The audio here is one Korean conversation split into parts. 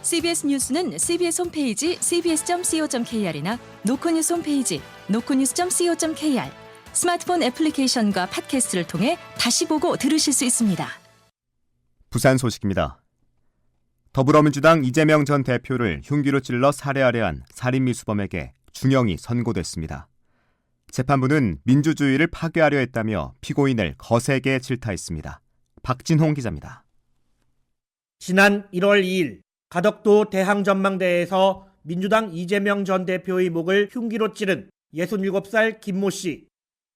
CBS 뉴스는 CBS 홈페이지 cbs.co.kr이나 노코뉴스 홈페이지 노코뉴스.co.kr, 스마트폰 애플리케이션과 팟캐스트를 통해 다시 보고 들으실 수 있습니다. 부산 소식입니다. 더불어민주당 이재명 전 대표를 흉기로 찔러 살해하려 한 살인미수범에게 중형이 선고됐습니다. 재판부는 민주주의를 파괴하려 했다며 피고인을 거세게 질타했습니다. 박진홍 기자입니다. 지난 1월 2일 가덕도 대항전망대에서 민주당 이재명 전 대표의 목을 흉기로 찌른 67살 김모 씨.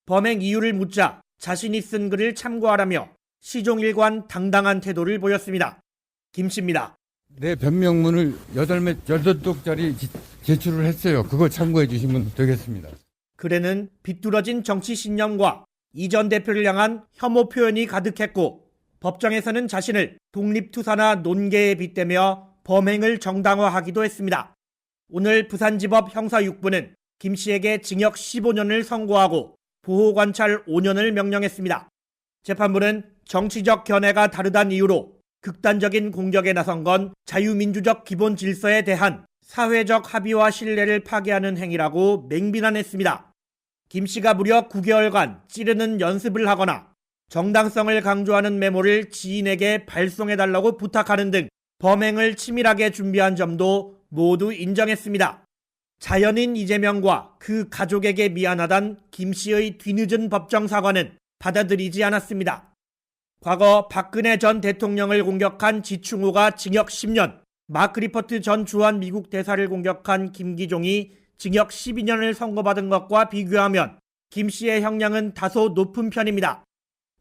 범행 이유를 묻자 자신이 쓴 글을 참고하라며 시종일관 당당한 태도를 보였습니다. 김 씨입니다. 내 변명문을 8독짜리 제출을 했어요. 그거 참고해 주시면 되겠습니다. 글에는 비뚤어진 정치 신념과 이 전 대표를 향한 혐오 표현이 가득했고, 법정에서는 자신을 독립투사나 논개에 빗대며 범행을 정당화하기도 했습니다. 오늘 부산지법 형사 6부는 김 씨에게 징역 15년을 선고하고 보호관찰 5년을 명령했습니다. 재판부는 정치적 견해가 다르다는 이유로 극단적인 공격에 나선 건 자유민주적 기본 질서에 대한 사회적 합의와 신뢰를 파괴하는 행위라고 맹비난했습니다. 김 씨가 무려 9개월간 찌르는 연습을 하거나 정당성을 강조하는 메모를 지인에게 발송해달라고 부탁하는 등 범행을 치밀하게 준비한 점도 모두 인정했습니다. 자연인 이재명과 그 가족에게 미안하단 김 씨의 뒤늦은 법정 사과는 받아들이지 않았습니다. 과거 박근혜 전 대통령을 공격한 지충호가 징역 10년, 마크 리퍼트 전 주한 미국 대사를 공격한 김기종이 징역 12년을 선고받은 것과 비교하면 김 씨의 형량은 다소 높은 편입니다.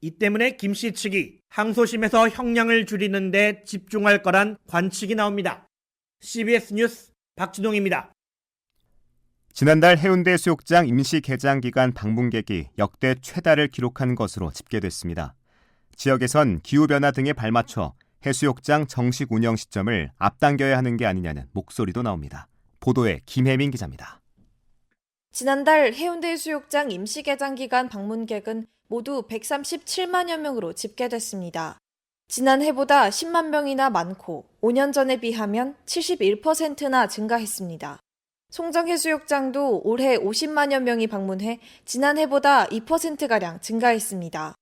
이 때문에 김 씨 측이 항소심에서 형량을 줄이는 데 집중할 거란 관측이 나옵니다. CBS 뉴스 박진홍입니다. 지난달 해운대 수욕장 임시 개장 기간 방문객이 역대 최다를 기록한 것으로 집계됐습니다. 지역에선 기후변화 등에 발맞춰 해수욕장 정식 운영 시점을 앞당겨야 하는 게 아니냐는 목소리도 나옵니다. 보도에 김혜민 기자입니다. 지난달 해운대 해수욕장 임시 개장 기간 방문객은 모두 137만여 명으로 집계됐습니다. 지난해보다 10만 명이나 많고 5년 전에 비하면 71%나 증가했습니다. 송정해수욕장도 올해 50만여 명이 방문해 지난해보다 2%가량 증가했습니다.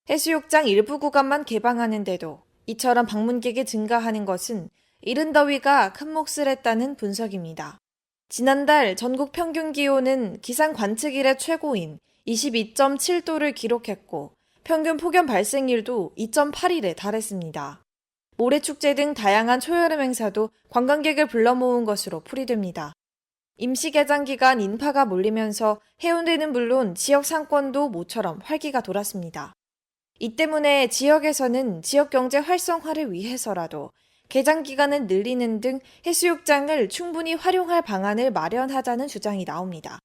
해수욕장 일부 구간만 개방하는데도 이처럼 방문객이 증가하는 것은 이른 더위가 큰 몫을 했다는 분석입니다. 지난달 전국 평균 기온은 기상 관측 이래 최고인 22.7도를 기록했고 평균 폭염 발생률도 2.8일에 달했습니다. 모래축제 등 다양한 초여름 행사도 관광객을 불러 모은 것으로 풀이됩니다. 임시 개장 기간 인파가 몰리면서 해운대는 물론 지역 상권도 모처럼 활기가 돌았습니다. 이 때문에 지역에서는 지역 경제 활성화를 위해서라도 개장 기간을 늘리는 등 해수욕장을 충분히 활용할 방안을 마련하자는 주장이 나옵니다.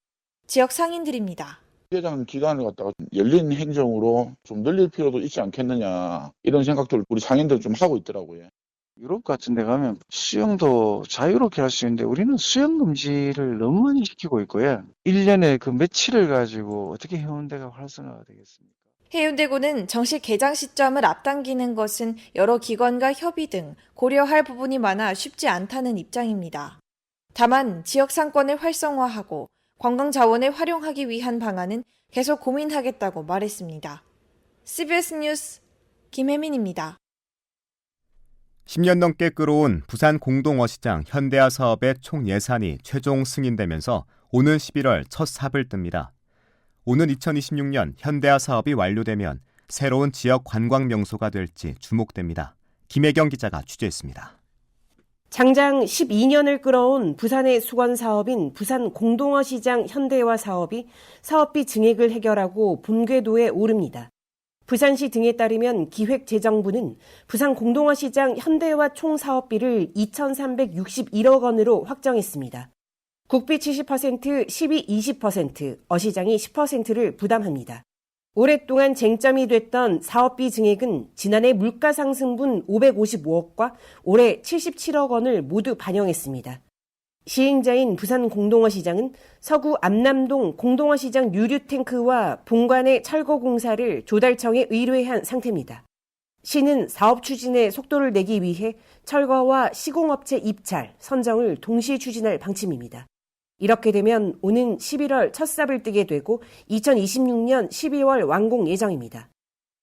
지역 상인들입니다. 개장 기간을 갖다가 열린 행정으로 좀 늘릴 필요도 있지 않겠느냐, 이런 생각들을 우리 상인들 좀 하고 있더라고요. 유럽 같은 데 가면 수영도 자유롭게 할 수 있는데 우리는 수영 금지를 너무 많이 시키고 있고요. 1년에 그 며칠을 가지고 어떻게 해운대가 활성화가 되겠습니까? 해운대구는 정식 개장 시점을 앞당기는 것은 여러 기관과 협의 등 고려할 부분이 많아 쉽지 않다는 입장입니다. 다만 지역 상권을 활성화하고 관광 자원을 활용하기 위한 방안은 계속 고민하겠다고 말했습니다. CBS 뉴스 김혜민입니다. 10년 넘게 끌어온 부산 공동어시장 현대화 사업의 총 예산이 최종 승인되면서 오는 11월 첫 삽을 뜹니다. 오는 2026년 현대화 사업이 완료되면 새로운 지역 관광 명소가 될지 주목됩니다. 김혜경 기자가 취재했습니다. 장장 12년을 끌어온 부산의 수건 사업인 부산 공동어시장 현대화 사업이 사업비 증액을 해결하고 본궤도에 오릅니다. 부산시 등에 따르면 기획재정부는 부산 공동어시장 현대화 총 사업비를 2,361억 원으로 확정했습니다. 국비 70%, 시비 20%, 어시장이 10%를 부담합니다. 오랫동안 쟁점이 됐던 사업비 증액은 지난해 물가상승분 555억과 올해 77억 원을 모두 반영했습니다. 시행자인 부산 공동어시장은 서구 암남동 공동어시장 유류탱크와 본관의 철거 공사를 조달청에 의뢰한 상태입니다. 시는 사업 추진에 속도를 내기 위해 철거와 시공업체 입찰, 선정을 동시에 추진할 방침입니다. 이렇게 되면 오는 11월 첫 삽을 뜨게 되고 2026년 12월 완공 예정입니다.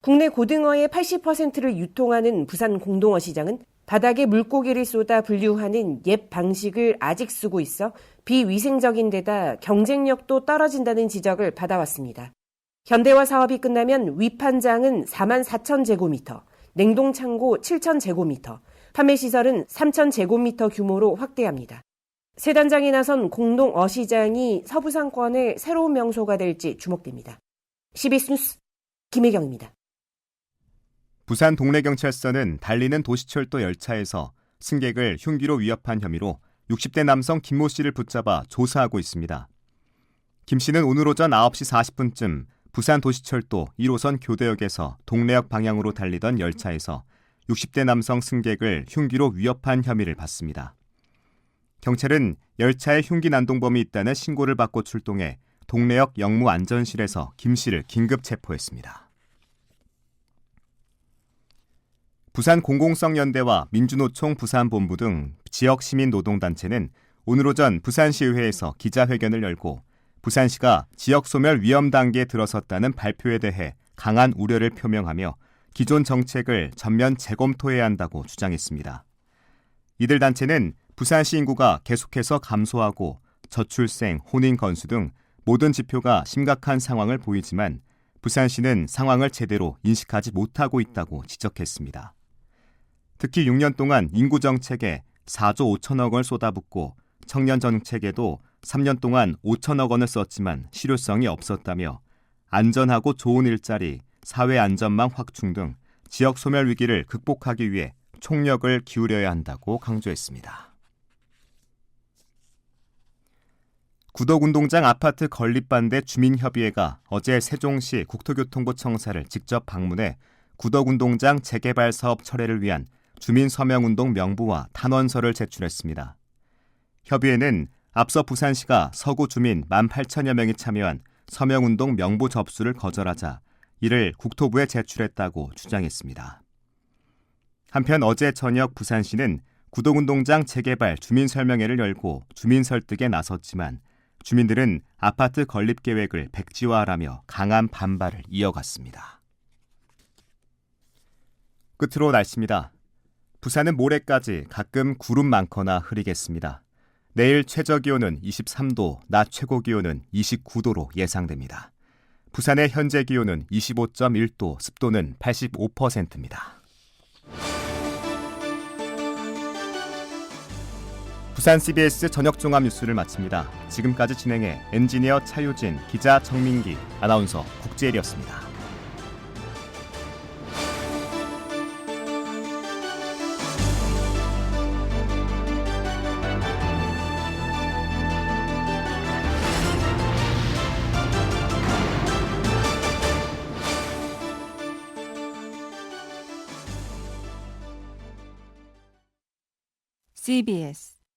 국내 고등어의 80%를 유통하는 부산 공동어 시장은 바닥에 물고기를 쏟아 분류하는 옛 방식을 아직 쓰고 있어 비위생적인 데다 경쟁력도 떨어진다는 지적을 받아왔습니다. 현대화 사업이 끝나면 위판장은 44,000제곱미터, 냉동창고 7,000제곱미터, 판매시설은 3,000제곱미터 규모로 확대합니다. 새 단장에 나선 공동어시장이 서부상권의 새로운 명소가 될지 주목됩니다. CBS 뉴스 김혜경입니다. 부산 동래경찰서는 달리는 도시철도 열차에서 승객을 흉기로 위협한 혐의로 60대 남성 김모 씨를 붙잡아 조사하고 있습니다. 김 씨는 오늘 오전 9시 40분쯤 부산 도시철도 1호선 교대역에서 동래역 방향으로 달리던 열차에서 60대 남성 승객을 흉기로 위협한 혐의를 받습니다. 경찰은 열차에 흉기 난동범이 있다는 신고를 받고 출동해 동래역 역무안전실에서 김 씨를 긴급 체포했습니다. 부산 공공성연대와 민주노총 부산본부 등 지역 시민노동단체는 오늘 오전 부산시의회에서 기자회견을 열고 부산시가 지역소멸 위험 단계에 들어섰다는 발표에 대해 강한 우려를 표명하며 기존 정책을 전면 재검토해야 한다고 주장했습니다. 이들 단체는 부산시 인구가 계속해서 감소하고 저출생, 혼인 건수 등 모든 지표가 심각한 상황을 보이지만 부산시는 상황을 제대로 인식하지 못하고 있다고 지적했습니다. 특히 6년 동안 인구 정책에 4조 5천억 원을 쏟아붓고 청년 정책에도 3년 동안 5천억 원을 썼지만 실효성이 없었다며 안전하고 좋은 일자리, 사회 안전망 확충 등 지역 소멸 위기를 극복하기 위해 총력을 기울여야 한다고 강조했습니다. 구덕운동장 아파트 건립 반대 주민협의회가 어제 세종시 국토교통부 청사를 직접 방문해 구덕운동장 재개발 사업 철회를 위한 주민서명운동 명부와 탄원서를 제출했습니다. 협의회는 앞서 부산시가 서구 주민 18,000여 명이 참여한 서명운동 명부 접수를 거절하자 이를 국토부에 제출했다고 주장했습니다. 한편 어제 저녁 부산시는 구덕운동장 재개발 주민설명회를 열고 주민 설득에 나섰지만 주민들은 아파트 건립 계획을 백지화하라며 강한 반발을 이어갔습니다. 끝으로 날씨입니다. 부산은 모레까지 가끔 구름 많거나 흐리겠습니다. 내일 최저기온은 23도, 낮 최고기온은 29도로 예상됩니다. 부산의 현재 기온은 25.1도, 습도는 85%입니다. 부산 CBS 저녁 종합 뉴스를 마칩니다. 지금까지 진행해 엔지니어 차유진, 기자 정민기, 아나운서 국재일이었습니다. CBS